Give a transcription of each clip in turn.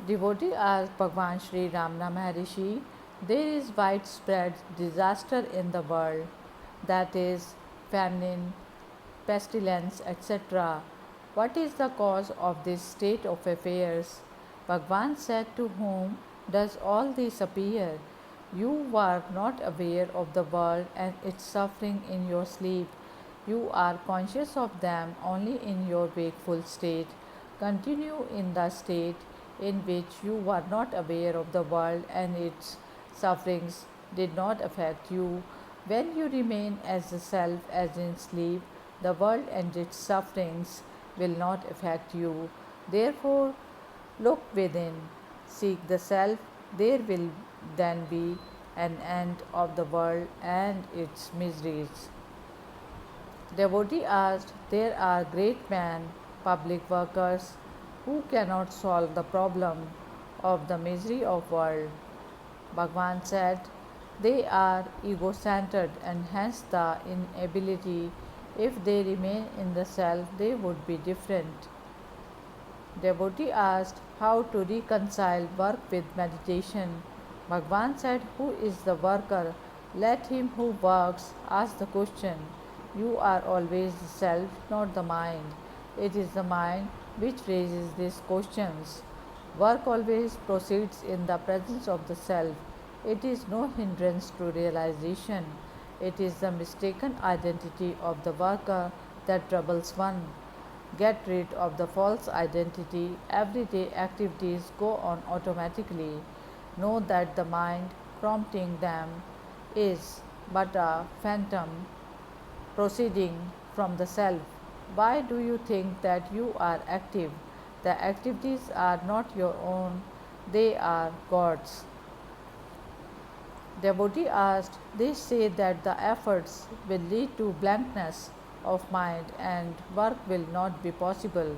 Devotee asked Bhagwan Sri Ramana Maharishi, there is widespread disaster in the world, that is, famine, pestilence, etc. What is the cause of this state of affairs? Bhagwan said, to whom does all this appear? You are not aware of the world and its suffering in your sleep. You are conscious of them only in your wakeful state. Continue in the state in which you are not aware of the world and its sufferings did not affect you. When you remain as the self as in sleep, the world and its sufferings will not affect you. Therefore, look within, seek the self, there will then be an end of the world and its miseries. Devotee asked, there are great men, public workers, who cannot solve the problem of the misery of world. Bhagwan said, they are ego-centered and hence the inability. If they remain in the self, they would be different. Devotee asked how to reconcile work with meditation. Bhagwan said, who is the worker? Let him who works ask the question. You are always the self, not the mind. It is the mind which raises these questions. Work always proceeds in the presence of the self. It is no hindrance to realization. It is the mistaken identity of the worker that troubles one. Get rid of the false identity. Everyday activities go on automatically. Know that the mind prompting them is but a phantom proceeding from the self. Why do you think that you are active? The activities are not your own, they are God's. Devotee asked, they say that the efforts will lead to blankness of mind and work will not be possible.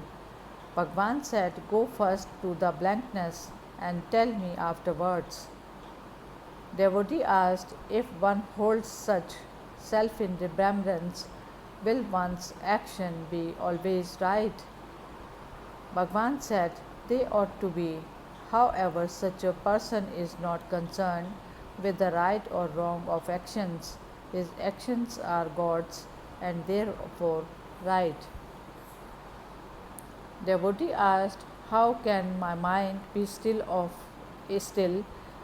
Bhagwan said, go first to the blankness and tell me afterwards. Devotee asked, if one holds such self in remembrance, will one's action be always right? Bhagwan said, they ought to be. However, such a person is not concerned with the right or wrong of actions. His actions are God's and therefore right. Devotee asked, how can my mind be still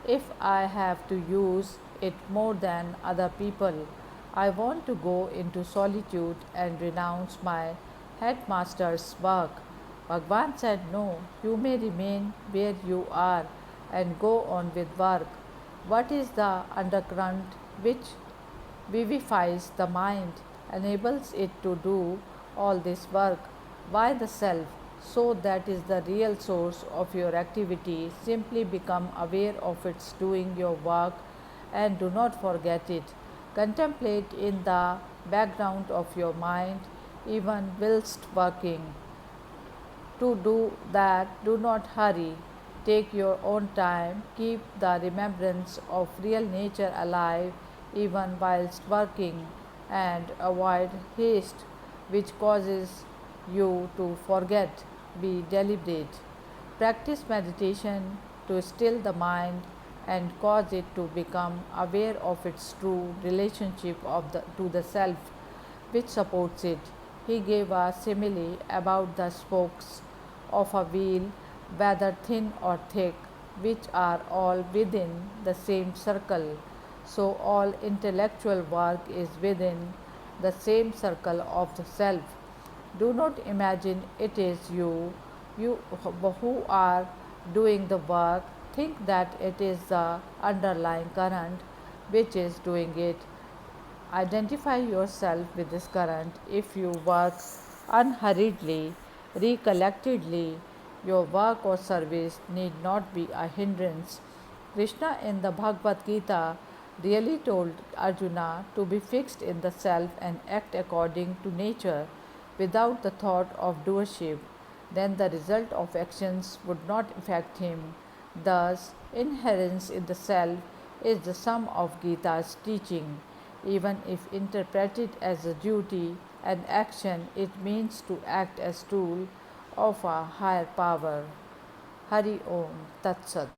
if I have to use it more than other people? I want to go into solitude and renounce my headmaster's work. Bhagwan said, no, you may remain where you are and go on with work. What is the undercurrent which vivifies the mind, enables it to do all this work? Why the self? So that is the real source of your activity. Simply become aware of its doing your work and do not forget it. Contemplate in the background of your mind even whilst working. To do that, do not hurry. Take your own time. Keep the remembrance of real nature alive even whilst working and avoid haste which causes you to forget. Be deliberate. Practice meditation to still the mind and cause it to become aware of its true relationship to the self which supports it. He gave a simile about the spokes of a wheel, whether thin or thick, which are all within the same circle. So all intellectual work is within the same circle of the self. Do not imagine it is you who are doing the work. Think that it is the underlying current which is doing it. Identify yourself with this current. If you work unhurriedly, recollectedly, your work or service need not be a hindrance. Krishna in the Bhagavad Gita really told Arjuna to be fixed in the self and act according to nature without the thought of doership. Then the result of actions would not affect him. Thus, inherence in the self is the sum of Gita's teaching. Even if interpreted as a duty and action, it means to act as tool of a higher power. Hari Om Tat Sat.